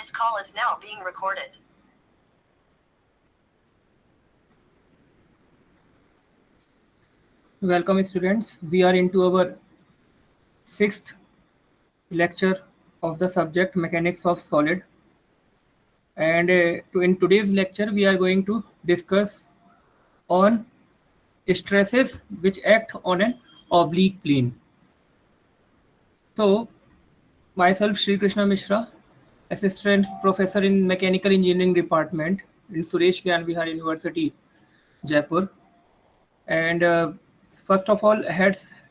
This call is now being recorded. Welcome students, we are into our sixth lecture of the subject mechanics of solid, and in today's lecture we are going to discuss on stresses which act on an oblique plane. So myself Sri Krishna Mishra, assistant professor in mechanical engineering department in Suresh Gyan Vihar University, Jaipur. And first of all,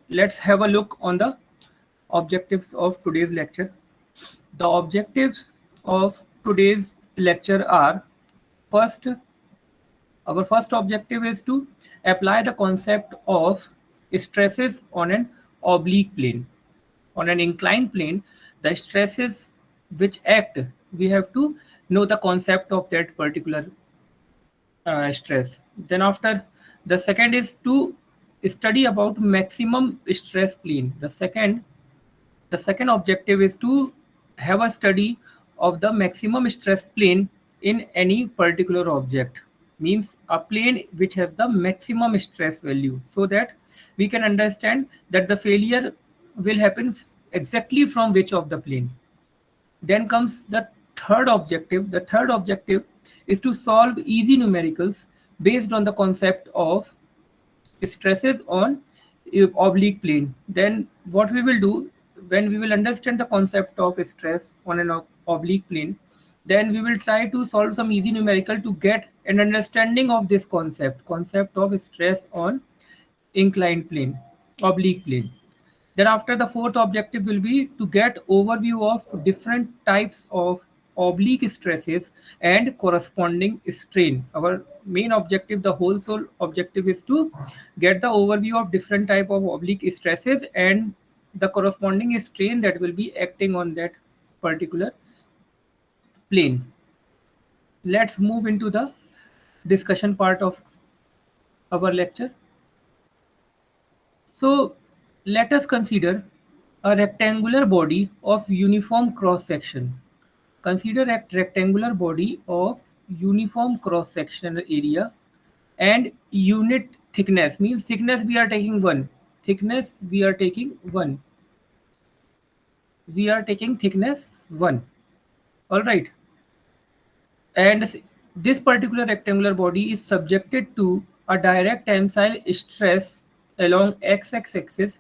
let's have a look on the objectives of today's lecture. The objectives of today's lecture are: first, our first objective is to apply the concept of stresses on an oblique plane. On an inclined plane, the stresses which act, we have to know the concept of that particular stress. Then after, the second is to study about maximum stress plane. The second objective is to have a study of the maximum stress plane in any particular object, means a plane which has the maximum stress value, so that we can understand that the failure will happen exactly from which of the plane. Then comes the third objective. The third objective is to solve easy numericals based on the concept of stresses on oblique plane. Then what we will do, when we will understand the concept of stress on an oblique plane, then we will try to solve some easy numerical to get an understanding of this concept of stress on inclined plane, oblique plane. Then after, the fourth objective will be to get overview of different types of oblique stresses and corresponding strain. Our main objective, the whole sole objective, is to get the overview of different type of oblique stresses and the corresponding strain that will be acting on that particular plane. Let's move into the discussion part of our lecture. So let us consider a rectangular body of uniform cross section. Consider a rectangular body of uniform cross section area and unit thickness, means thickness we are taking 1. Thickness we are taking 1. We are taking thickness 1. All right. And this particular rectangular body is subjected to a direct tensile stress along x-axis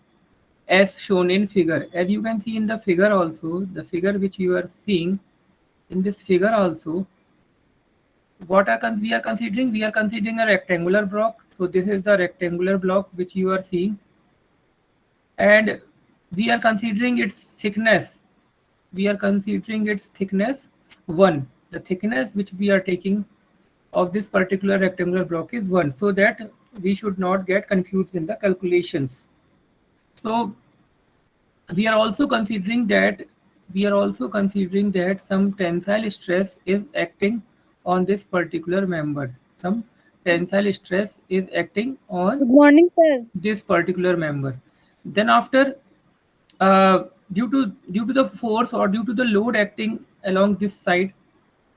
as shown in figure. As you can see in the figure also, the figure which you are seeing in this figure also, what we are considering? We are considering a rectangular block. So this is the rectangular block which you are seeing, and we are considering its thickness. We are considering its thickness 1. The thickness which we are taking of this particular rectangular block is 1, so that we should not get confused in the calculations. So we are also considering that some tensile stress is acting on this particular member. Some tensile stress is acting on Good morning, sir. this particular member. Then after, due to the force or due to the load acting along this side,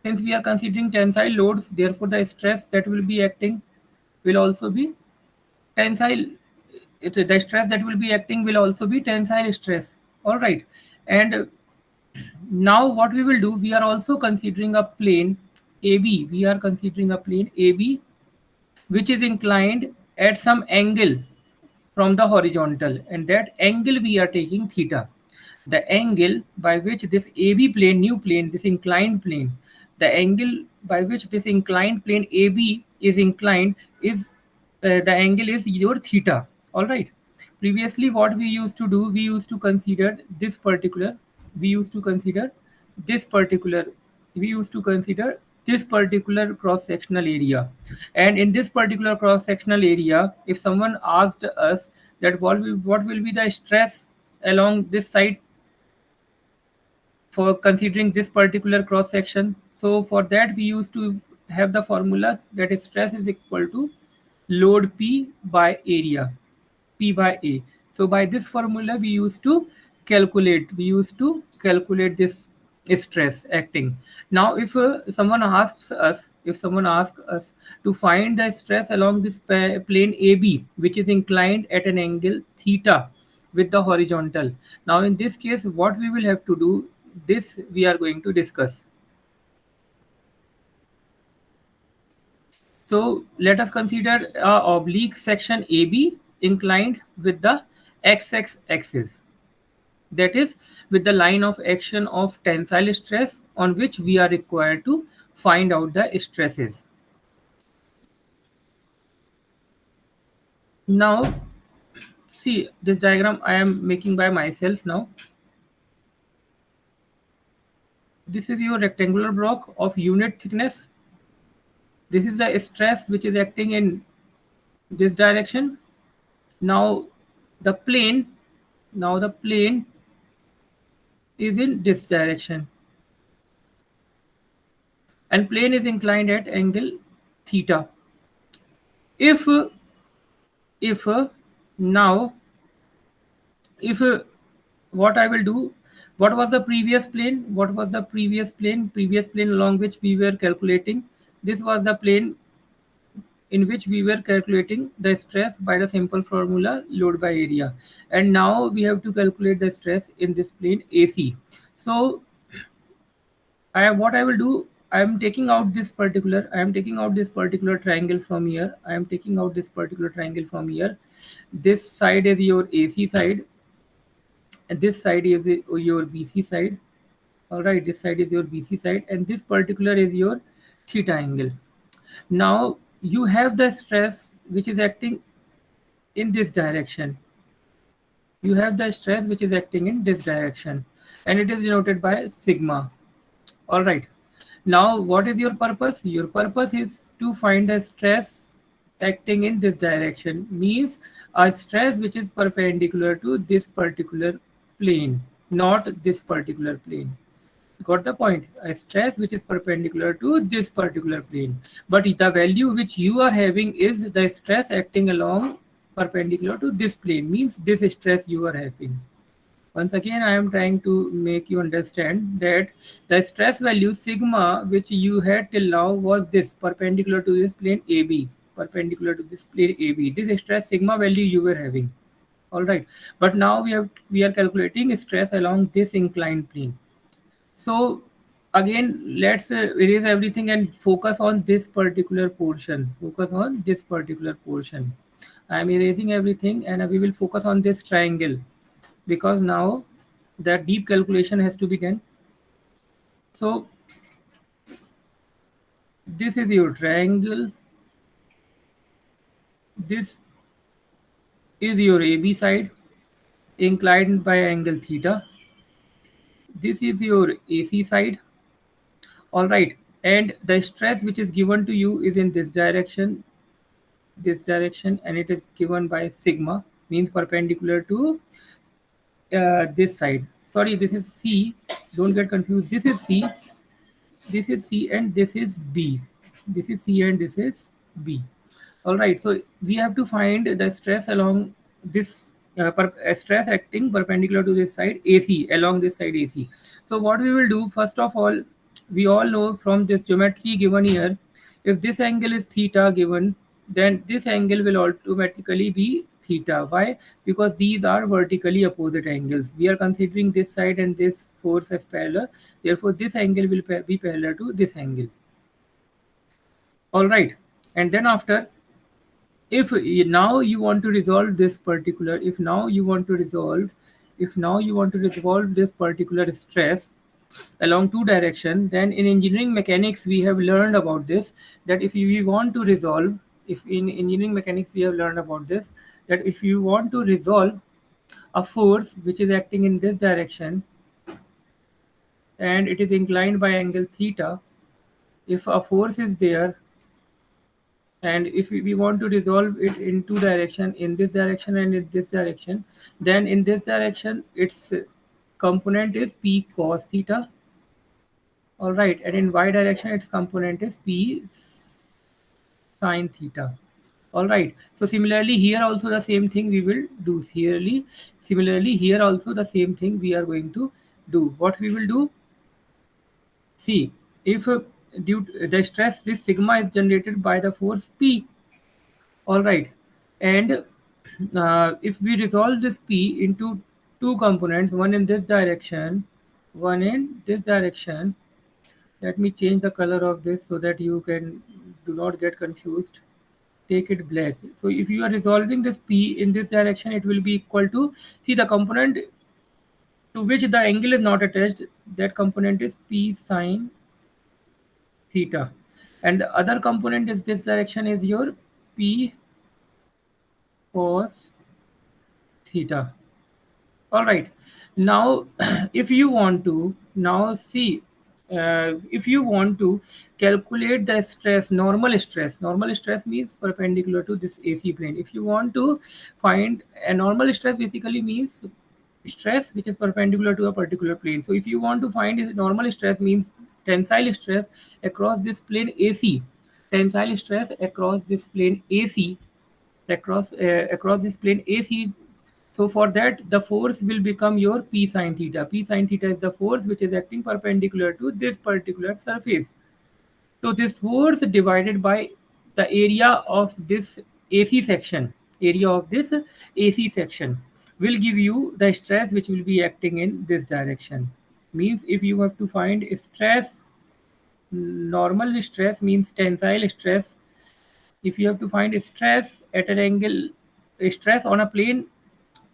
since we are considering tensile loads, therefore the stress that will be acting will also be tensile. The stress that will be acting will also be tensile stress. All right. And now what we will do, we are also considering a plane AB. We are considering a plane AB which is inclined at some angle from the horizontal, and that angle we are taking theta. The angle by which this AB plane, new plane, this inclined plane, the angle by which this inclined plane AB is inclined is the angle is your theta. All right. Previously, what we used to do, we used to consider this particular, we used to consider this particular, we used to consider this particular cross sectional area. And in this particular cross sectional area, if someone asked us that what will be the stress along this side for considering this particular cross section, so for that we used to have the formula that is stress is equal to load P by area, P by A. So by this formula we used to calculate this stress acting. Now, if someone asks us to find the stress along this plane AB, which is inclined at an angle theta with the horizontal. Now, in this case, what we will have to do, this we are going to discuss. So let us consider a oblique section AB inclined with the XX axis, that is with the line of action of tensile stress on which we are required to find out the stresses. Now see this diagram I am making by myself now. This is your rectangular block of unit thickness. This is the stress which is acting in this direction. Now the plane, now the plane is in this direction, and plane is inclined at angle theta. If now if what I will do, what was the previous plane, previous plane along which we were calculating, this was the plane in which we were calculating the stress by the simple formula load by area, and now we have to calculate the stress in this plane AC. So what I will do, I am taking out this particular triangle from here. This side is your AC side, and this side is your BC side. All right, this side is your BC side, and this particular is your theta angle. Now you have the stress which is acting in this direction. You have the stress which is acting in this direction, and it is denoted by sigma. All right. Now, what is your purpose? Your purpose is to find the stress acting in this direction, means a stress which is perpendicular to this particular plane, not this particular plane. Got the point? A stress which is perpendicular to this particular plane. But the value which you are having is the stress acting along perpendicular to this plane, means this stress you are having. Once again, I am trying to make you understand that the stress value sigma which you had till now was this perpendicular to this plane AB, This stress sigma value you were having. All right, but now we are calculating stress along this inclined plane. So again, let's erase everything and focus on this particular portion. I am erasing everything, and we will focus on this triangle, because now that deep calculation has to be done. So this is your triangle, this is your AB side inclined by angle theta, this is your AC side. All right, and the stress which is given to you is in this direction, and it is given by sigma, means perpendicular to this side. Sorry, this is C, don't get confused. This is C, and this is B. All right, so we have to find the stress along this stress acting perpendicular to this side AC, along this side AC. So what we will do, first of all, we all know from this geometry given here, if this angle is theta given, then this angle will automatically be theta. Why? Because these are vertically opposite angles. We are considering this side and this force as parallel. Therefore, this angle will be parallel to this angle. All right, and then after, if now you want to resolve this particular, if now you want to resolve this particular stress along two direction, then in engineering mechanics we have learned about this, that if we want to resolve, if in engineering mechanics we have learned about this, that if you want to resolve a force which is acting in this direction and it is inclined by angle theta, if a force is there, and if we want to resolve it in two direction, in this direction and in this direction, then in this direction its component is p cos theta. All right, and in y direction its component is p sine theta. All right, so similarly here also the same thing we will do. Similarly here also the same thing we are going to do. What we will do, See, if due to the stress, this sigma is generated by the force P. All right, and if we resolve this P into two components, one in this direction, one in this direction. Let me change the color of this so that you can do not get confused. Take it black. So if you are resolving this P in this direction, it will be equal to, see, the component to which the angle is not attached, that component is P sine theta, and the other component is this direction is your P cos theta. All right, now if you want to now see, if you want to calculate the stress, normal stress means perpendicular to this AC plane. If you want to find a normal stress, basically means stress which is perpendicular to a particular plane. So if you want to find normal stress, means tensile stress across this plane AC, tensile stress across this plane AC, across this plane AC. So for that, the force will become your P sine theta. P sine theta is the force which is acting perpendicular to this particular surface. So this force divided by the area of this AC section, area of this AC section will give you the stress which will be acting in this direction. Means if you have to find stress, normal stress means tensile stress. If you have to find stress at an angle, stress on a plane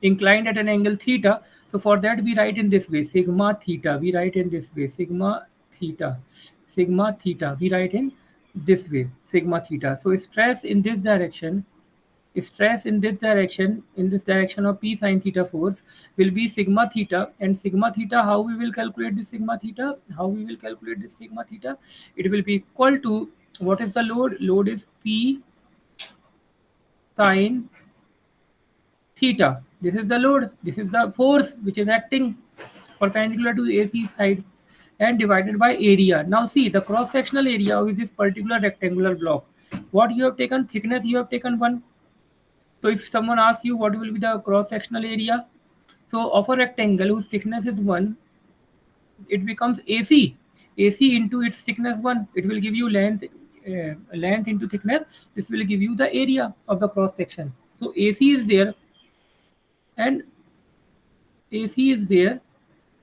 inclined at an angle theta, so for that we write in this way, sigma theta. We write in this way, sigma theta. Sigma theta. We write in this way, sigma theta. So stress in this direction, in this direction of P sine theta force will be sigma theta. And sigma theta, how we will calculate this sigma theta? How we will calculate this sigma theta? It will be equal to, what is the load? Load is P sine theta. This is the load. This is the force which is acting perpendicular to AC side and divided by area. Now see the cross-sectional area of this particular rectangular block. What you have taken? Thickness you have taken 1. So if someone asks you what will be the cross-sectional area, so of a rectangle whose thickness is 1, it becomes AC. AC into its thickness 1. It will give you length, length into thickness. This will give you the area of the cross-section. So AC is there and AC is there.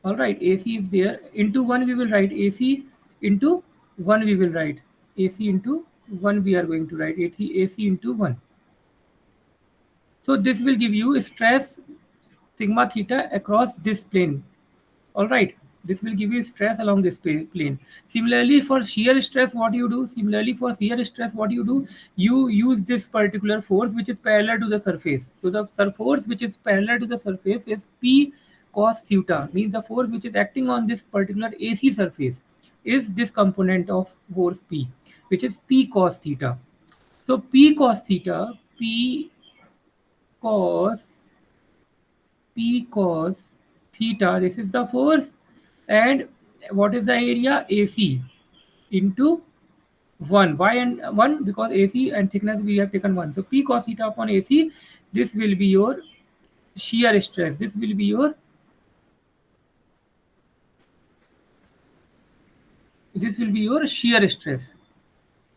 All right, AC is there. Into 1 we will write AC, into 1 we will write AC, into 1 we are going to write AC into 1. So this will give you stress sigma theta across this plane. All right, this will give you stress along this plane. Similarly for shear stress, what you do? You use this particular force which is parallel to the surface. So the force which is parallel to the surface is P cos theta, means the force which is acting on this particular AC surface is this component of force P, which is P cos theta. So P cos theta, cos P cos theta, this is the force, and what is the area? AC into 1. Why and 1? Because AC and thickness we have taken 1. So P cos theta upon AC, this will be your shear stress. This will be your shear stress.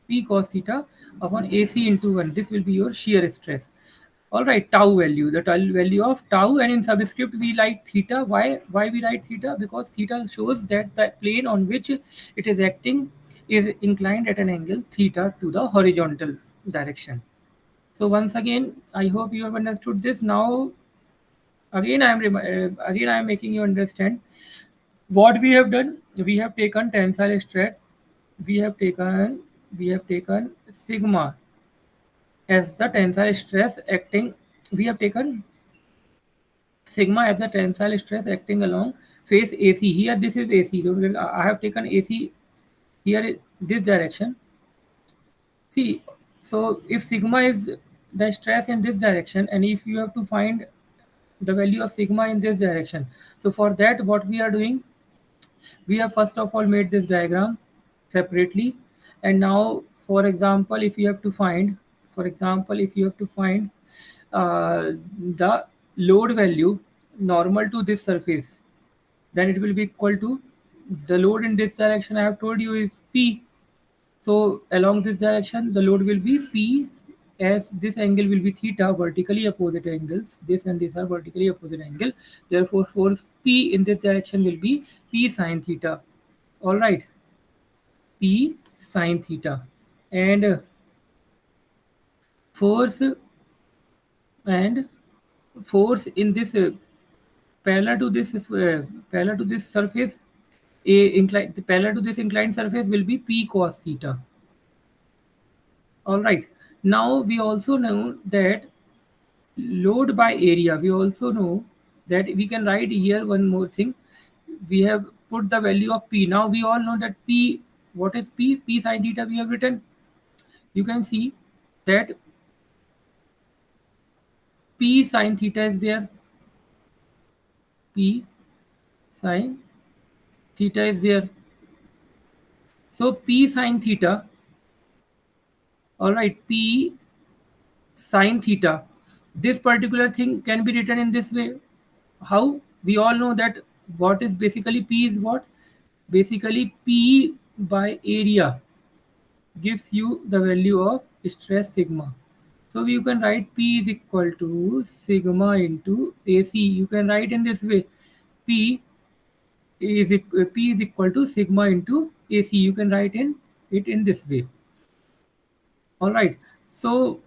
P cos theta upon AC into 1. This will be your shear stress. All right, tau value, the value of tau, and in subscript we write theta. Why we write theta? Because theta shows that the plane on which it is acting is inclined at an angle theta to the horizontal direction. So once again, I hope you have understood this. Now again I am making you understand what we have done. We have taken tensile stress, we have taken sigma as the tensile stress acting. We have taken sigma as the tensile stress acting along face AC. Here this is AC. I have taken AC here this direction. See, so if sigma is the stress in this direction, and if you have to find the value of sigma in this direction, so for that what we are doing, we have first of all made this diagram separately. And now for example, if you have to find the load value normal to this surface, then it will be equal to the load in this direction I have told you is P. So along this direction, the load will be P, as this angle will be theta, vertically opposite angles. This and this are vertically opposite angle. Therefore, force P in this direction will be P sine theta. All right, P sine theta, and force and force in this parallel to this surface, parallel to this inclined surface will be P cos theta. All right. Now we also know that load by area. We also know that we can write here one more thing. We have put the value of P. Now we all know that P, what is P? P sine theta we have written. You can see that P sine theta is there. P sine theta is there. So P sine theta, all right, P sine theta. This particular thing can be written in this way. How? We all know that what is basically P is what? Basically P by area gives you the value of stress sigma. So you can write P is equal to sigma into AC. You can write in this way. P P is equal to sigma into AC. You can write it in this way. All right. So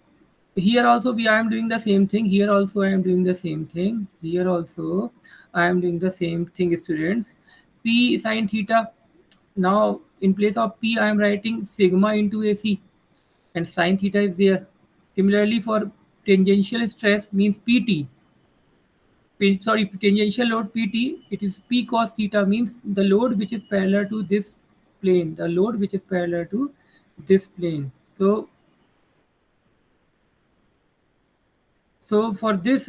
here also I am doing the same thing. Here also I am doing the same thing. Here also I am doing the same thing, students. P sine theta. Now in place of P I am writing sigma into AC, and sine theta is there. Similarly for tangential stress means PT. Tangential load PT, it is P cos theta, means the load which is parallel to this plane. The load which is parallel to this plane. So for this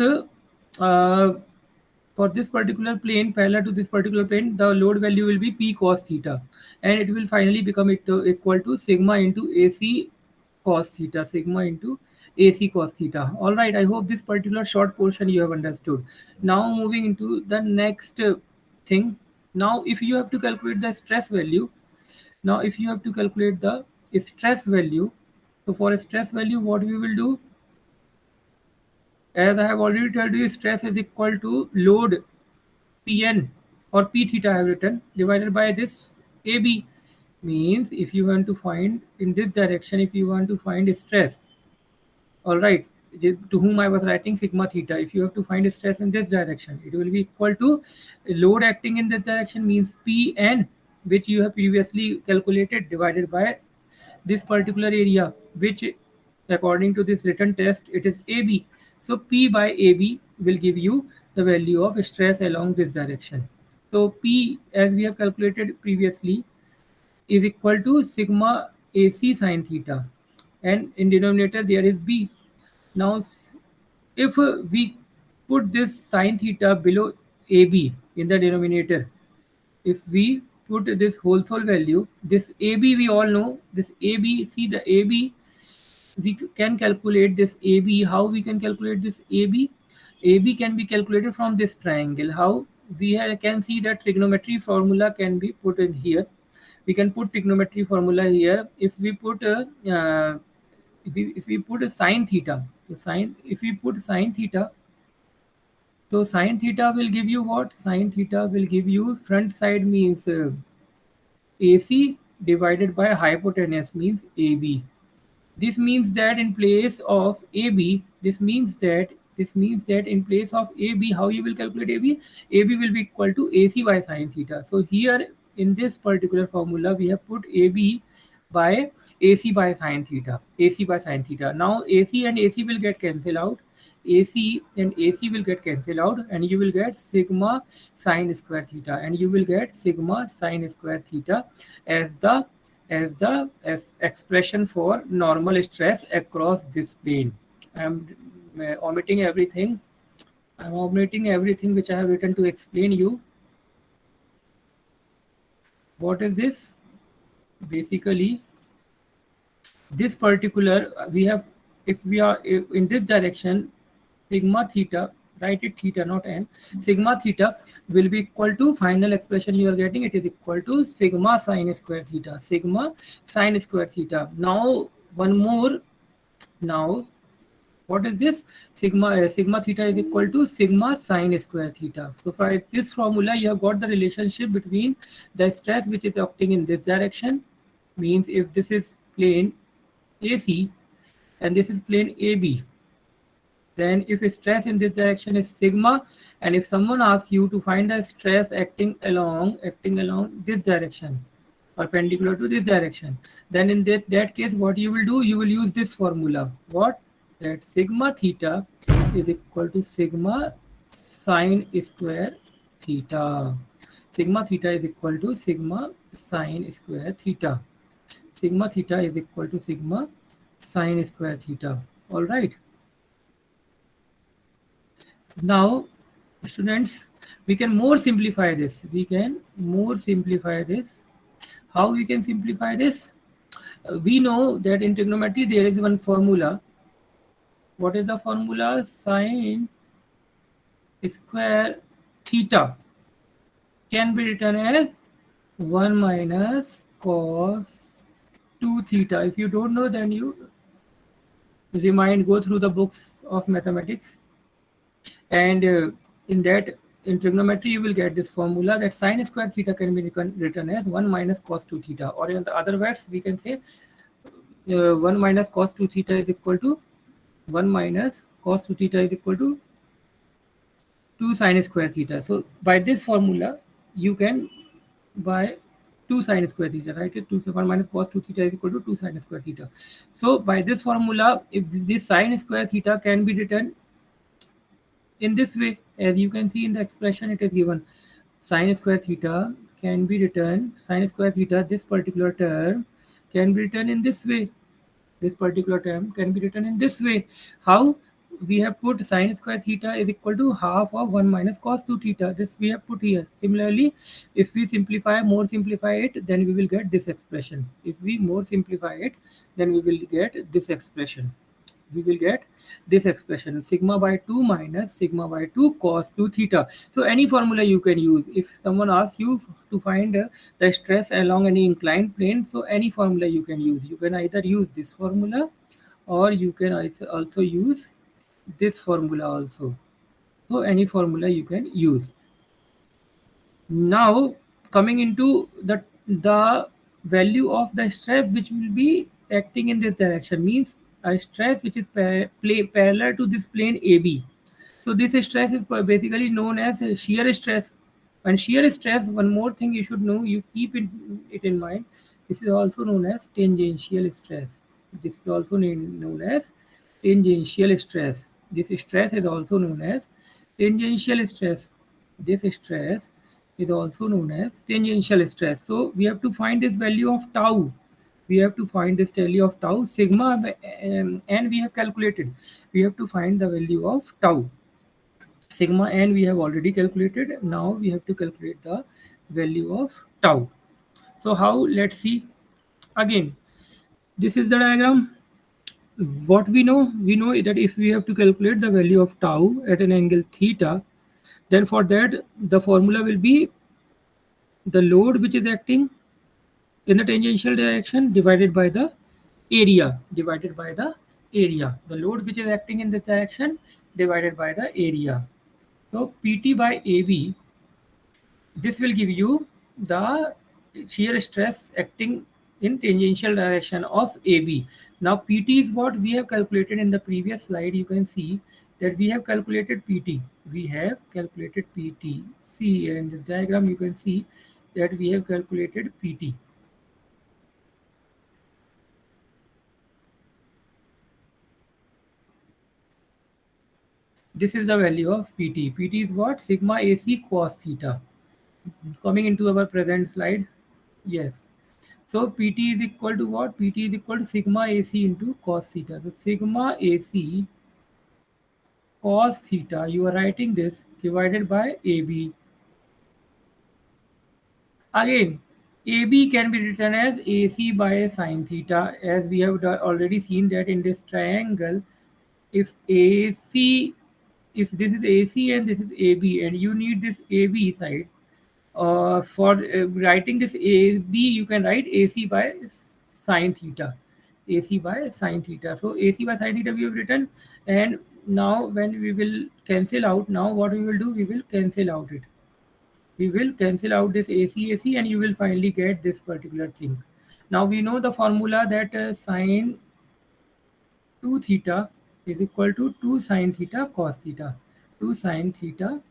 particular plane, parallel to this particular plane, the load value will be P cos theta, and it will finally become equal to sigma into AC cos theta. Sigma into AC cos theta. All right. I hope this particular short portion you have understood. Now moving into the next thing. Now, if you have to calculate the stress value, so for a stress value, what we will do? As I have already told you, stress is equal to load Pn or P theta I have written divided by this AB. Means if you want to find in this direction, if you want to find stress, all right, to whom I was writing sigma theta. If you have to find stress in this direction, it will be equal to load acting in this direction means Pn, which you have previously calculated, divided by this particular area, which according to this written test it is AB. So P by AB will give you the value of stress along this direction. So P, as we have calculated previously, is equal to sigma AC sine theta, and in denominator there is B. Now if we put this sine theta below AB in the denominator, if we put this whole value, this AB we all know, this AB, see the AB, we can calculate this AB. How we can calculate this AB? AB can be calculated from this triangle. How? We can see that trigonometry formula can be put in here. We can put trigonometry formula here. If we put if we put a sine theta, if we put sine theta, so sine theta will give you what? Sine theta will give you front side means AC divided by hypotenuse means AB. This means that in place of AB, this means that in place of AB, how you will calculate AB? AB will be equal to AC by sine theta. So here in this particular formula, we have put AB by AC by sine theta. AC by sine theta. Now AC and AC will get cancelled out. AC and AC will get cancelled out, and you will get sigma sine square theta, and you will get sigma sine square theta as the expression for normal stress across this plane. I am omitting everything. I am omitting everything which I have written to explain you. What is this? Basically, this particular we have, if we are in this direction, sigma theta write it theta, not n. Sigma theta will be equal to, final expression you are getting, it is equal to sigma sine square theta. Sigma sine square theta. Now one more. Now what is this? Sigma theta is equal to sigma sine square theta. So for this formula, you have got the relationship between the stress which is acting in this direction, means if this is plane AC and this is plane AB, then if stress in this direction is sigma, and if someone asks you to find the stress acting along this direction, perpendicular to this direction, then in that case what you will do, you will use this formula. What? That sigma theta is equal to sigma sine square theta. Sigma theta is equal to sigma sine square theta. Sigma theta is equal to sigma sine square theta. All right. Now, students, we can more simplify this. How we can simplify this? We know that in trigonometry there is one formula. What is the formula? Sine square theta can be written as 1 minus cos 2 theta. If you don't know, then you go through the books of mathematics, and in trigonometry you will get this formula that sine square theta can be written as 1 minus cos 2 theta, or in the other words we can say 1 minus cos 2 theta is equal to 1 minus cos 2 theta is equal to 2 sine square theta. So by this formula you can, by 2 sine square theta, right? 1 minus cos 2 theta is equal to 2 sine square theta. So by this formula, if this sine square theta can be written in this way, as you can see in the expression it is given, sine square theta can be written, sine square theta, this particular term can be written in this way. This particular term can be written in this way. How? We have put sine square theta is equal to half of 1 minus cos 2 theta. This we have put here. Similarly, if we more simplify it, then we will get this expression. If we more simplify it, then we will get this expression. Sigma by 2 minus sigma by 2 cos 2 theta. So any formula you can use. If someone asks you to find the stress along any inclined plane, so any formula you can use. You can either use this formula, or you can also use this formula also. So any formula you can use. Now coming into the value of the stress which will be acting in this direction, means a stress which is parallel to this plane AB. So this stress is basically known as shear stress. And shear stress, one more thing you should know, you keep it in mind, this is also known as tangential stress. This is also known as tangential stress. This stress is also known as tangential stress. This stress is also known as tangential stress. So we have to find this value of tau. Sigma, and we have calculated. We have to find the value of tau. Sigma n we have already calculated. Now we have to calculate the value of tau. So how? Let's see. Again, this is the diagram. What we know that if we have to calculate the value of tau at an angle theta, then for that the formula will be the load which is acting in the tangential direction divided by the area. The load which is acting in this direction divided by the area. So PT by AB, this will give you the shear stress acting in tangential direction of AB. Now PT is what we have calculated in the previous slide. You can see that we have calculated PT. See here in this diagram you can see that we have calculated PT. This is the value of PT. PT is what? Sigma AC cos theta. Coming into our present slide. Yes. So PT is equal to what? PT is equal to sigma AC into cos theta. So sigma AC cos theta, you are writing this, divided by AB. Again, AB can be written as AC by sine theta, as we have already seen that in this triangle, if AC if this is AC and this is AB, and you need this AB side, for writing this AB, you can write AC by sine theta. AC by sine theta. So AC by sine theta we have written, and now when we will cancel out, now what we will do, we will cancel out it. We will cancel out this AC, and you will finally get this particular thing. Now we know the formula that sine 2 theta is equal to 2 sine theta cos theta. 2 sine theta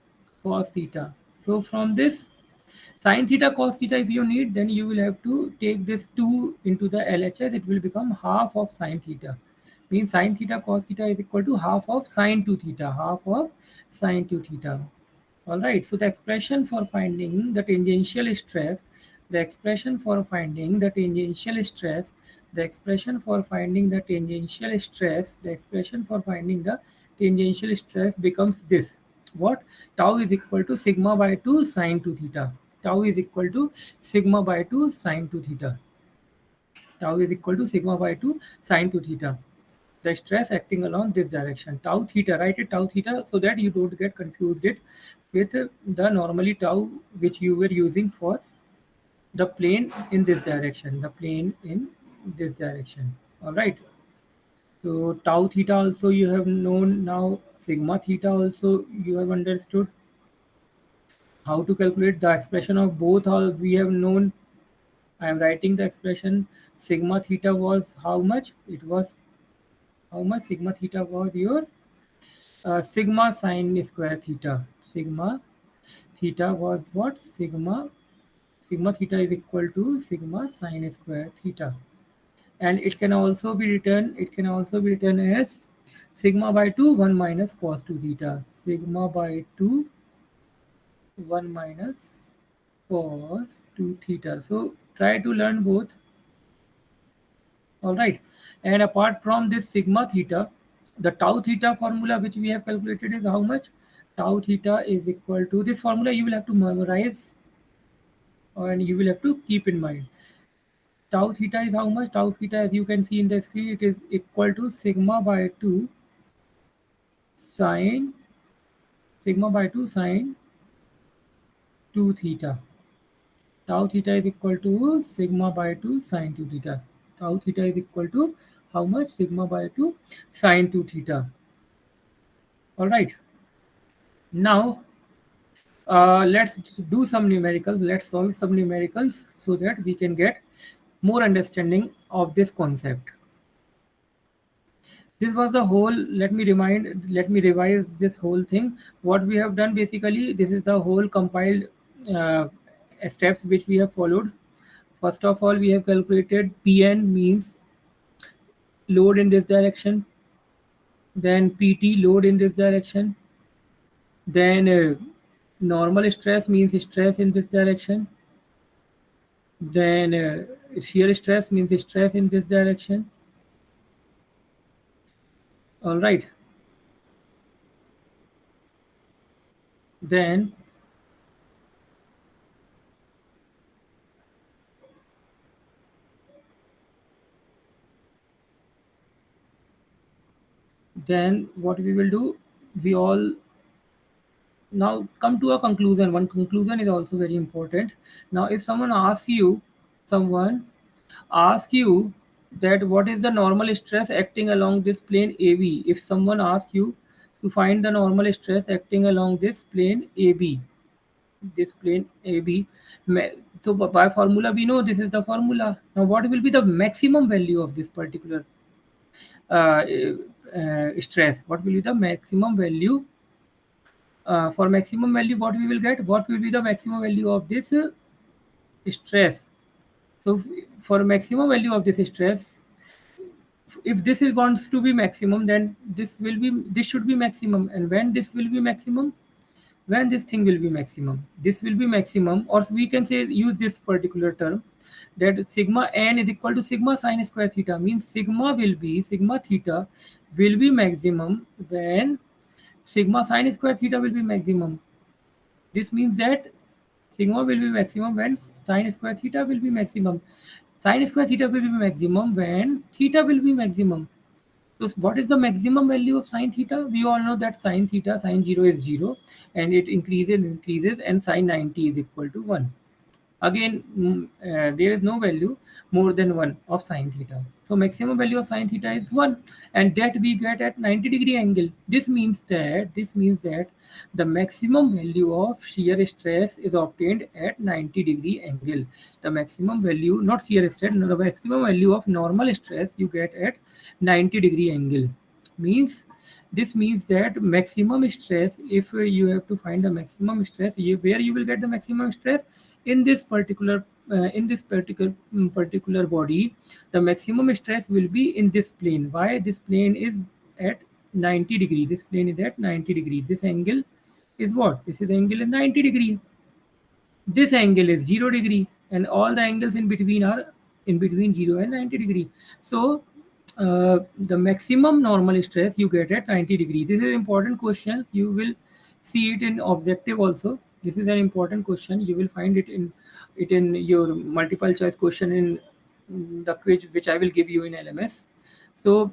cos theta. So from this sine theta cos theta, if you need, then you will have to take this 2 into the LHS. It will become half of sine theta. Means sine theta cos theta is equal to half of sine 2 theta. Half of sine 2 theta. All right. So the expression for finding the tangential stress, the expression for finding the tangential stress, the expression for finding the tangential stress, the expression for finding the tangential stress becomes this. What? Tau is equal to sigma by 2 sine 2 theta. Tau is equal to sigma by 2 sine 2 theta. Tau is equal to sigma by 2 sine 2 theta. The stress acting along this direction. Tau theta, write it tau theta so that you don't get confused it with the normally tau which you were using for the plane in this direction. The plane in this direction. All right. So tau theta also you have known now. Sigma theta also you have understood. How to calculate the expression of both all we have known. I am writing the expression. Sigma theta was how much? It was how much? Sigma theta was your sigma sine square theta. Sigma theta was what? Sigma theta is equal to sigma sine square theta. And it can also be written as sigma by 2 1 minus cos 2 theta. Sigma by 2 1 minus cos 2 theta. So try to learn both. All right. And apart from this sigma theta, the tau theta formula which we have calculated is how much? Tau theta is equal to this formula you will have to memorize, and you will have to keep in mind. Tau theta is how much? Tau theta, as you can see in the screen, it is equal to sigma by 2 sine 2 theta. Tau theta is equal to sigma by 2 sine 2 theta. Tau theta is equal to how much? Sigma by 2 sine 2 theta. All right. Now, let's do some numericals. Let's solve some numericals so that we can get more understanding of this concept. This was the whole, let me revise this whole thing. What we have done basically, this is the whole compiled steps which we have followed. First of all, we have calculated Pn means load in this direction, then Pt load in this direction, then normal stress means stress in this direction, then shear stress means stress in this direction. All right. Then what we will do, we all now come to a conclusion. One conclusion is also very important. Now if someone asks you that what is the normal stress acting along this plane AB, if someone asks you to find the normal stress acting along this plane AB, so by formula we know this is the formula. Now what will be the maximum value of this particular stress? What will be the maximum value? For maximum value, what we will get? What will be the maximum value of this stress? So for maximum value of this stress, if this is wants to be maximum, then this should be maximum. And when this will be maximum? When this thing will be maximum, this will be maximum, or we can say use this particular term that sigma n is equal to sigma sine square theta, means sigma theta will be maximum when sigma sine square theta will be maximum. This means that sigma will be maximum when sine square theta will be maximum. Sine square theta will be maximum when theta will be maximum. So what is the maximum value of sine theta? We all know that sine theta, sine 0 is 0, and it increases, and sine 90 is equal to 1. Again, there is no value more than 1 of sine theta. So maximum value of sine theta is 1, and that we get at 90-degree angle. This means that the maximum value of shear stress is obtained at 90-degree angle. The maximum value, not shear stress, no, the maximum value of normal stress you get at 90-degree angle. This means that maximum stress, if you have to find the maximum stress, where you will get the maximum stress in this particular body, the maximum stress will be in this plane. Why? This plane is at 90 degree. This plane is at 90 degree. This angle is what? This is angle is 90 degree. This angle is 0 degree, and all the angles in between are in between 0 and 90 degree. So the maximum normal stress you get at 90 degree. This is an important question. You will see it in objective also. This is an important question. You will find it in your multiple choice question in the quiz which I will give you in LMS. So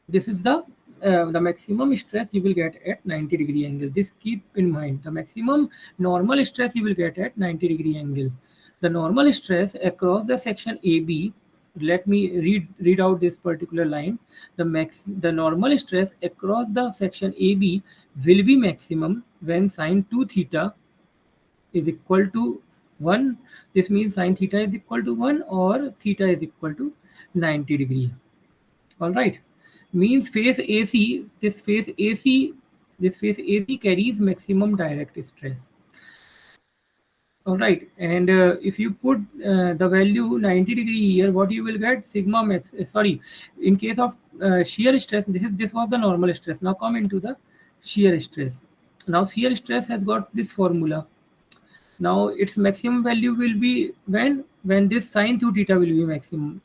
this is the maximum stress you will get at 90-degree angle. This keep in mind. The maximum normal stress you will get at 90-degree angle. The normal stress across the section AB. Let me read out this particular line. The normal stress across the section AB will be maximum when sine 2 theta is equal to 1. This means sine theta is equal to 1 or theta is equal to 90 degree. All right, means face AC. This face AC carries maximum direct stress. All right, and if you put the value 90 degree here, what you will get? Sigma max. Sorry, in case of shear stress, this was the normal stress. Now come into the shear stress. Now shear stress has got this formula. Now its maximum value will be when this sine 2 theta will be maximum.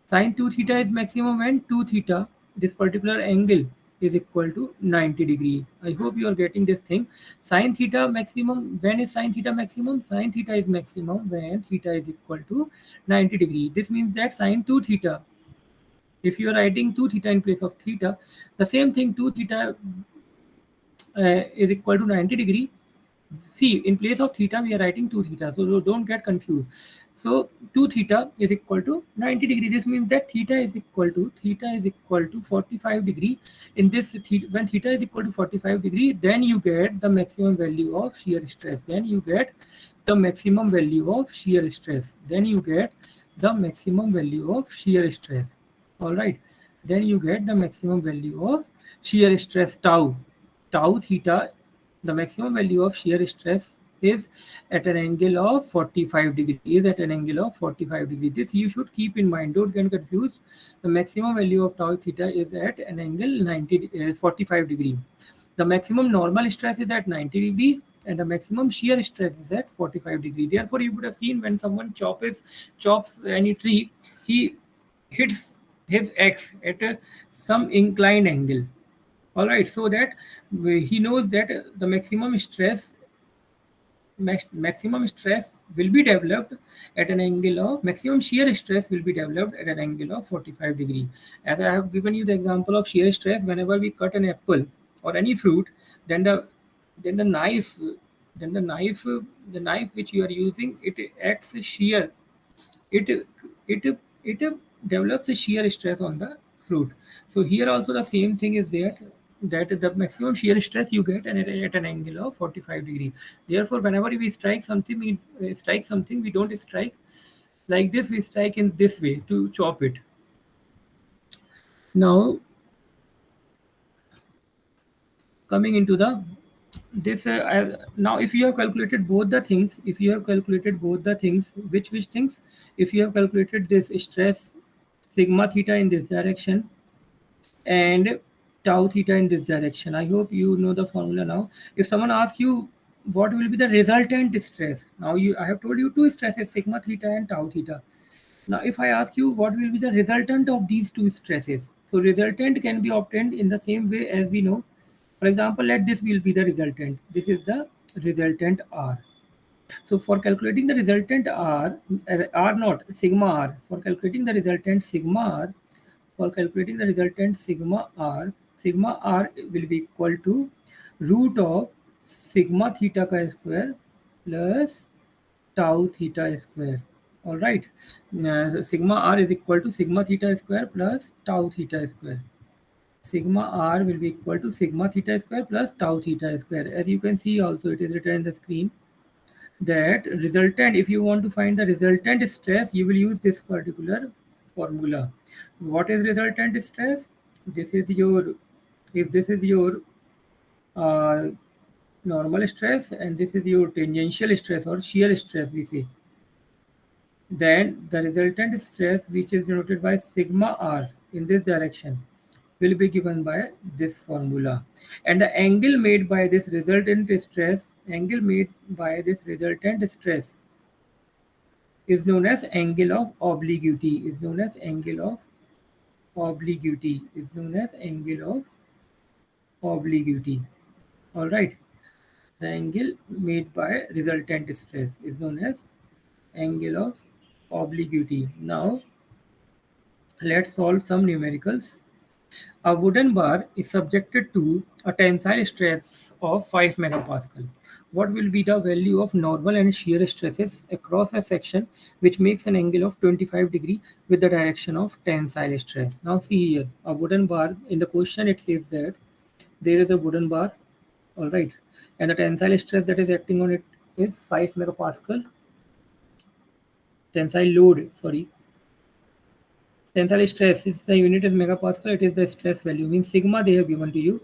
Sine 2 theta is maximum when 2 theta, this particular angle, is equal to 90 degree. I hope you are getting this thing. Sine theta maximum, when is sine theta maximum? Sine theta is maximum when theta is equal to 90 degree. This means that sine 2 theta, if you are writing 2 theta in place of theta, the same thing 2 theta is equal to 90 degree. See, in place of theta, we are writing 2 theta. So don't get confused. So 2 theta is equal to 90 degree. This means that theta is equal to 45 degree. In this, when theta is equal to 45 degree, then you get the maximum value of shear stress. Then you get the maximum value of shear stress. All right. Then you get the maximum value of shear stress tau theta. The maximum value of shear stress is at an angle of 45 degree. This you should keep in mind. Don't get confused. The maximum value of tau theta is at an angle 45 degree. The maximum normal stress is at 90 degree, and the maximum shear stress is at 45 degree. Therefore, you would have seen when someone chops any tree, he hits his axe at some inclined angle. All right, so that he knows that the maximum stress will be developed at an angle of maximum shear stress will be developed at an angle of 45 degree. As I have given you the example of shear stress, whenever we cut an apple or any fruit, then the knife which you are using, it acts as shear. It develops a shear stress on the fruit. So here also the same thing is there, that the maximum shear stress you get at an angle of 45 degree. Therefore, whenever we strike something, we don't strike like this, we strike in this way to chop it. Now coming into the this now if you have calculated both the things, which things, if you have calculated this stress sigma theta in this direction and tau theta in this direction, I hope you know the formula now. If someone asks you what will be the resultant stress, now I have told you two stresses, sigma theta and tau theta. Now if I ask you what will be the resultant of these two stresses, so resultant can be obtained in the same way as we know. For example, let this will be the resultant. This is the resultant R. So for calculating the resultant R naught sigma R, for calculating the resultant sigma R, for calculating the resultant sigma r will be equal to root of sigma theta ka square plus tau theta square. All right. Sigma r is equal to sigma theta square plus tau theta square. Sigma r will be equal to sigma theta square plus tau theta square. As you can see also, it is written in the screen that resultant, if you want to find the resultant stress, you will use this particular formula. What is resultant stress? This is your, if this is your uh, normal stress and this is your tangential stress or shear stress, we say, then the resultant stress, which is denoted by sigma r in this direction, will be given by this formula. And the angle made by this resultant stress, is known as angle of obliquity, All right. The angle made by resultant stress is known as angle of obliquity. Now let's solve some numericals. A wooden bar is subjected to a tensile stress of 5 megapascal. What will be the value of normal and shear stresses across a section which makes an angle of 25 degree with the direction of tensile stress? Now see here, a wooden bar, in the question it says that there is a wooden bar, all right, and the tensile stress that is acting on it is 5 megapascal. Tensile load, sorry, tensile stress is the unit is megapascal, it is the stress value, means sigma they have given to you.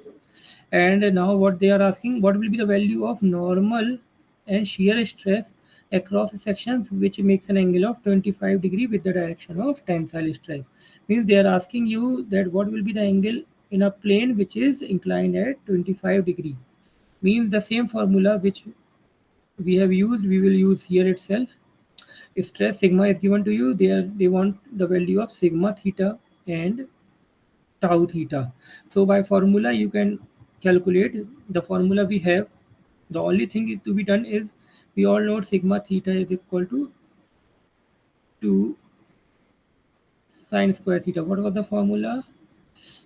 And now what they are asking, what will be the value of normal and shear stress across sections which makes an angle of 25 degree with the direction of tensile stress. Means they are asking you that what will be the angle in a plane which is inclined at 25 degree. Means the same formula which we have used, we will use here itself. Stress sigma is given to you. They want the value of sigma theta and tau theta. So by formula you can calculate the formula we have. The only thing to be done is, we all know sigma theta is equal to 2 sine square theta. What was the formula?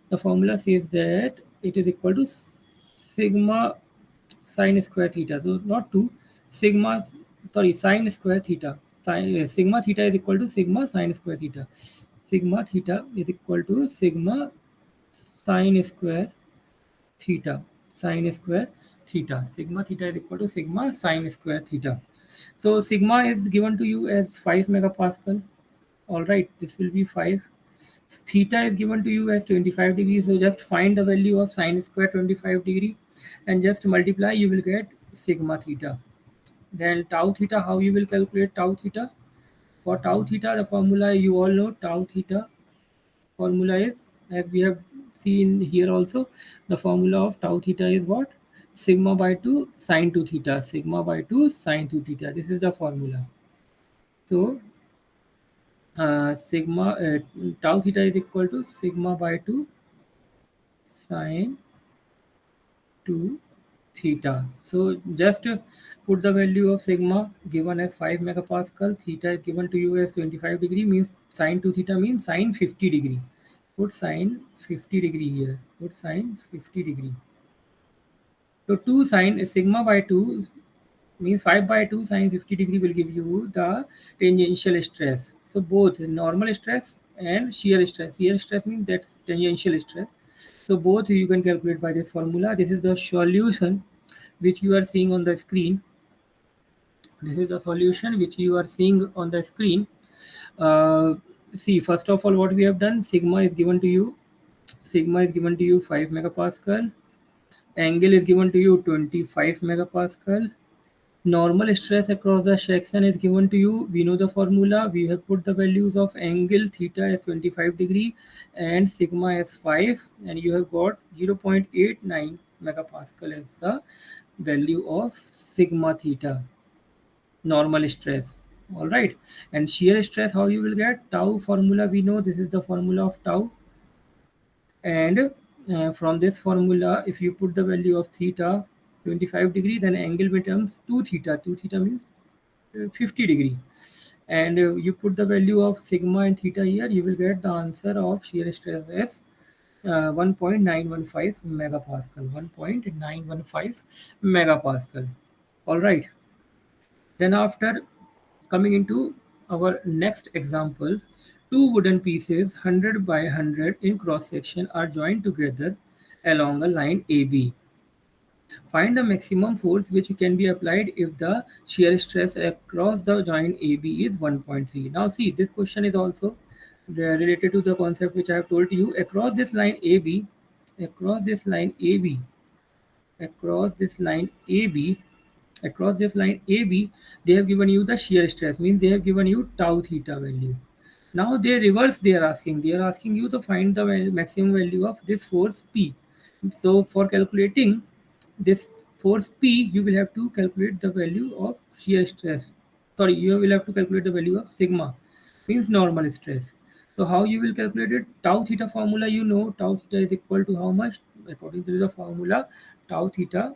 The formula says that it is equal to sigma sine square theta. So not 2, sigma, sorry, sine square theta. Sigma theta is equal to sigma sine square theta. Sigma theta is equal to sigma sine square theta. Sigma theta is equal to sigma sine square theta. So sigma is given to you as 5 megapascal. All right, this will be 5. Theta is given to you as 25 degrees. So just find the value of sine square 25 degree and just multiply, you will get sigma theta. Then tau theta, how you will calculate tau theta? For tau theta, the formula you all know, tau theta formula is, as we have seen here also, the formula of tau theta is what? Sigma by 2 sine 2 theta. Sigma by 2 sine 2 theta. This is the formula. So tau theta is equal to sigma by 2 sine 2 theta. So just put the value of sigma given as 5 megapascal, theta is given to you as 25 degree, means sine 2 theta means sine 50 degree. Put sine 50 degree here. Put sine 50 degree. So 2 sine sigma by 2 means 5 by 2 sine 50 degree will give you the tangential stress. So both normal stress and shear stress. Shear stress means that's tangential stress. So both you can calculate by this formula. This is the solution which you are seeing on the screen. This is the solution which you are seeing on the screen. See, first of all, what we have done, sigma is given to you. Sigma is given to you 5 megapascal. Angle is given to you 25 megapascal. Normal stress across the section is given to you. We know the formula. We have put the values of angle theta as 25 degree and sigma as 5, and you have got 0.89 megapascal as the value of sigma theta, normal stress. All right, and shear stress, how you will get? Tau formula we know. This is the formula of tau, and from this formula, if you put the value of theta 25 degree, then angle becomes 2 theta. 2 theta means 50 degree, and you put the value of sigma and theta here, you will get the answer of shear stress as 1.915 megapascal. 1.915 megapascal. All right. Then after coming into our next example, two wooden pieces 100 by 100 in cross section are joined together along a line AB. Find the maximum force which can be applied if the shear stress across the joint AB is 1.3. Now see, this question is also related to the concept which I have told you. Across this line AB, across this line AB, across this line AB, across this line AB, they have given you the shear stress, means they have given you tau theta value. Now they reverse, they are asking you to find the maximum value of this force P. So for calculating this force P, you will have to calculate the value of shear stress. Sorry, you will have to calculate the value of sigma, means normal stress. So how you will calculate it? Tau theta formula, you know, tau theta is equal to how much? According to the formula, tau theta,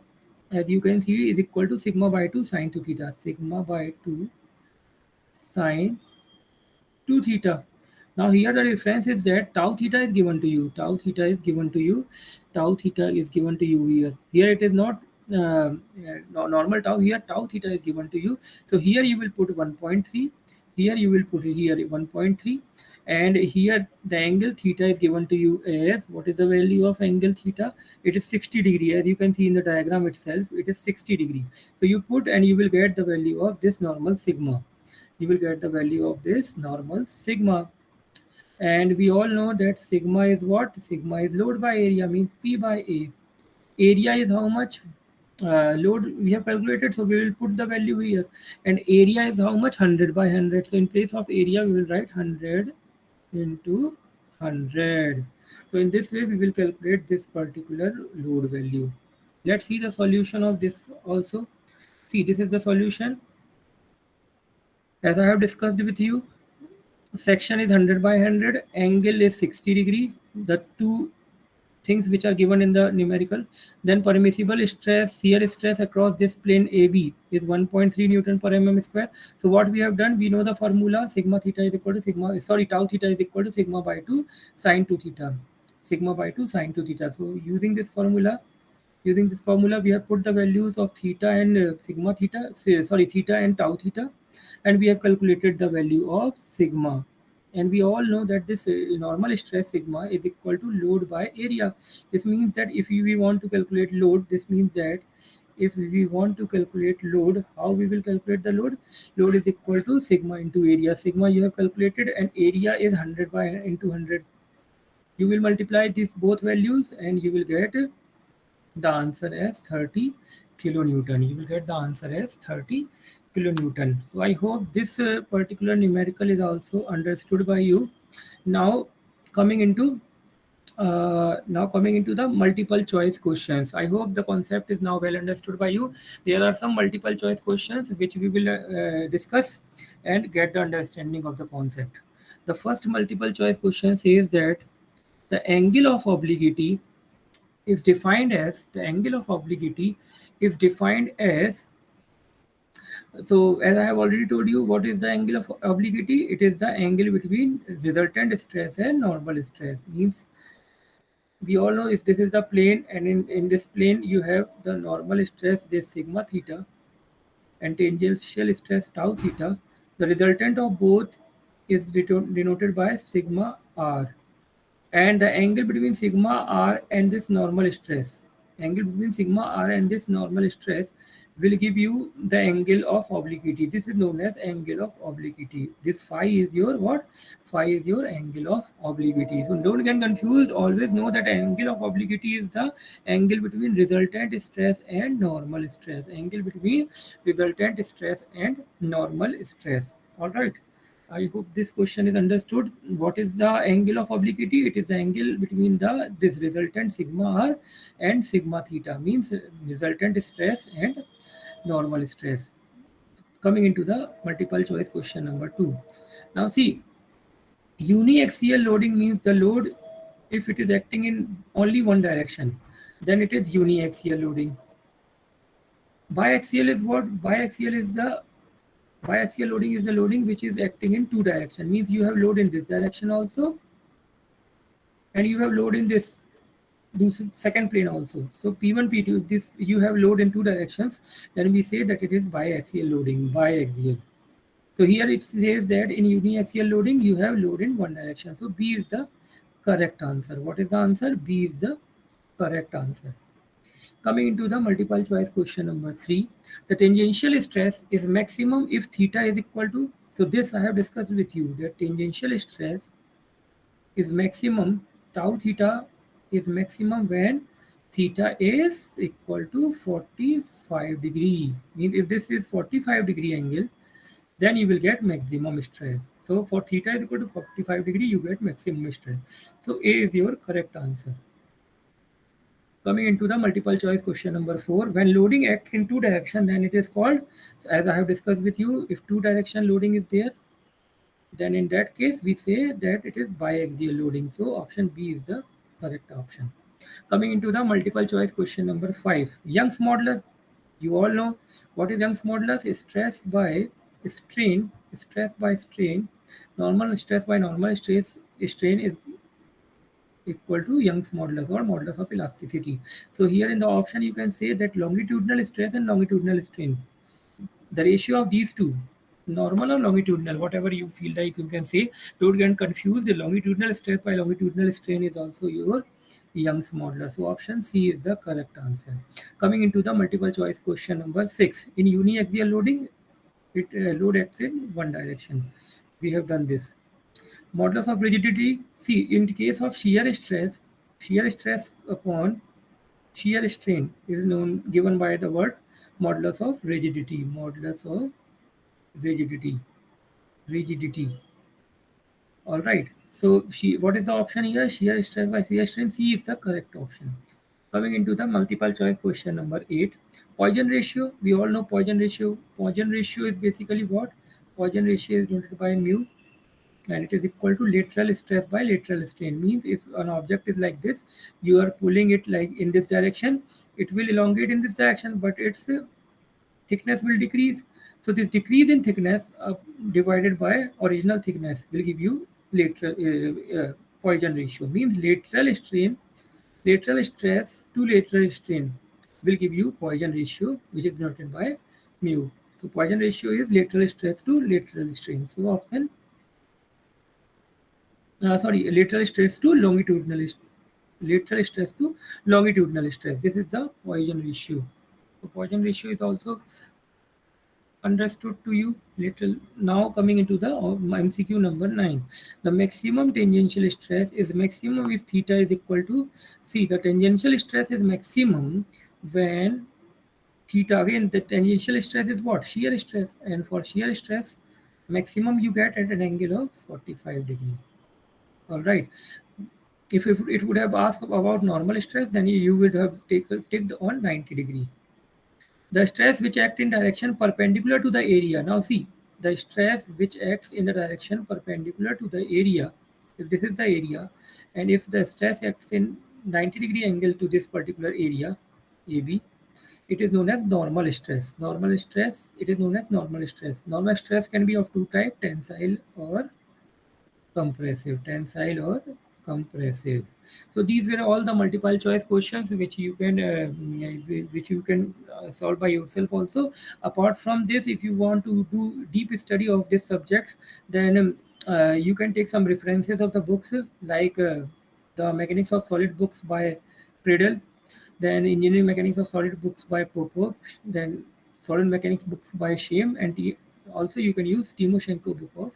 as you can see, is equal to sigma by 2 sine 2 theta. Sigma by 2 sine 2 theta. Now here the difference is that tau theta is given to you. Tau theta is given to you. Tau theta is given to you here. Here it is not normal tau. Here tau theta is given to you. So here you will put 1.3. Here you will put here 1.3. And here the angle theta is given to you as, what is the value of angle theta? It is 60 degree. As you can see in the diagram itself, it is 60 degree. So you put and you will get the value of this normal sigma. You will get the value of this normal sigma. And we all know that sigma is what? Sigma is load by area, means P by A. Area is how much? Load we have calculated, so we will put the value here. And area is how much? 100 by 100. So in place of area, we will write 100 into 100. So in this way, we will calculate this particular load value. Let's see the solution of this also. See, this is the solution. As I have discussed with you, section is 100 by 100, angle is 60 degree, the two things which are given in the numerical. Then permissible stress, shear stress across this plane AB is 1.3 Newton per mm square. So what we have done, we know the formula, sigma theta is equal to sigma, sorry, tau theta is equal to sigma by 2 sine 2 theta. Sigma by 2 sine 2 theta. So using this formula, we have put the values of theta and sigma theta, sorry, theta and tau theta, and we have calculated the value of sigma. And we all know that this normal stress sigma is equal to load by area. This means that if we want to calculate load, this means that if we want to calculate load, how we will calculate the load? Load is equal to sigma into area. Sigma you have calculated, and area is 100 by into 100. You will multiply these both values and you will get the answer as 30 kilonewton. You will get the answer as 30 kilonewton. So I hope this particular numerical is also understood by you. Now coming into the multiple choice questions. I hope the concept is now well understood by you. There are some multiple choice questions which we will discuss and get the understanding of the concept. The first multiple choice question says that the angle of obliquity is defined as, so as I have already told you, what is the angle of obliquity? It is the angle between resultant stress and normal stress. Means we all know if this is the plane, and in this plane you have the normal stress, this sigma theta, and tangential stress tau theta. The resultant of both is denoted by sigma r. And the angle between sigma r and this normal stress, will give you the angle of obliquity. This is known as angle of obliquity. This phi is your what? Phi is your angle of obliquity. So don't get confused. Always know that angle of obliquity is the angle between resultant stress and normal stress. Angle between resultant stress and normal stress. All right. I hope this question is understood. What is the angle of obliquity? It is the angle between this resultant sigma r and sigma theta, means resultant stress and normal stress. Coming into the multiple choice question number 2. Now see, uniaxial loading means the load, if it is acting in only one direction, then it is uniaxial loading. Biaxial is what? Biaxial is the Biaxial loading is the loading which is acting in two directions. Means you have load in this direction also, and you have load in this second plane also. So P1, P2, this you have load in two directions. Then we say that it is biaxial loading, biaxial. So here it says that in uniaxial loading, you have load in one direction. So B is the correct answer. What is the answer? B is the correct answer. Coming into the multiple choice question number 3, the tangential stress is maximum if theta is equal to, so this I have discussed with you, that tangential stress is maximum, tau theta is maximum when theta is equal to 45 degree. Means if this is 45 degree angle, then you will get maximum stress. So for theta is equal to 45 degree, you get maximum stress. So A is your correct answer. Coming into the multiple choice question number 4, when loading acts in two direction, then it is called, as I have discussed with you, if two direction loading is there, then in that case we say that it is biaxial loading. So option B is the correct option. Coming into the multiple choice question number 5, Young's modulus, you all know what is Young's modulus? Stress by strain, normal stress by normal strain is equal to Young's modulus or modulus of elasticity. So here in the option you can say that longitudinal stress and longitudinal strain, the ratio of these two, normal or longitudinal, whatever you feel like you can say, don't get confused. The longitudinal stress by longitudinal strain is also your Young's modulus. So option C is the correct answer. Coming into the multiple choice question number 6, in uniaxial loading, it load acts in one direction. We have done this. Modulus of rigidity, see, in case of shear stress upon shear strain is known, given by the word modulus of rigidity, rigidity. All right. So what is the option here? Shear stress by shear strain. C is the correct option. Coming into the multiple choice question number 8, Poisson ratio. We all know Poisson ratio. Poisson ratio is basically what? Poisson ratio is denoted by mu, and it is equal to lateral stress by lateral strain. Means if an object is like this, you are pulling it like in this direction, it will elongate in this direction, but its thickness will decrease. So this decrease in thickness divided by original thickness will give you lateral Poisson ratio. Means lateral stress to lateral strain will give you Poisson ratio, which is denoted by mu. So Poisson ratio is lateral stress to lateral strain. So option lateral stress to longitudinal stress. This is the Poisson ratio. So Poisson ratio is also understood to you little. Now coming into the MCQ number 9, the maximum tangential stress is maximum if theta is equal to, see, the tangential stress is maximum when theta, again the tangential stress is what? Shear stress, and for shear stress maximum you get at an angle of 45 degree. All right. If it would have asked about normal stress, then you would have ticked on 90 degree. The stress which acts in direction perpendicular to the area. Now see, the stress which acts in the direction perpendicular to the area, if this is the area, and if the stress acts in 90 degree angle to this particular area, AB, it is known as normal stress. Normal stress, it is known as normal stress. Normal stress can be of two types, tensile or compressive. So these were all the multiple choice questions which you can solve by yourself also. Apart from this, if you want to do deep study of this subject, then you can take some references of the books like the Mechanics of Solid books by Pradel, then Engineering Mechanics of Solid books by Popov, then Solid Mechanics books by Shame, and also you can use Timoshenko book of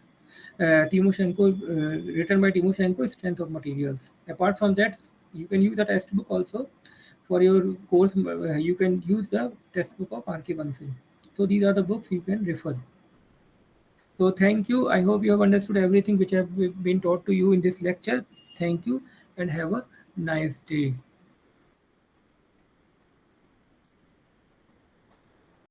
written by Timoshenko, Strength of Materials. Apart from that, you can use a textbook also for your course. You can use the textbook of R.K. Bansal. So these are the books you can refer. So thank you. I hope you have understood everything which have been taught to you in this lecture. Thank you and have a nice day.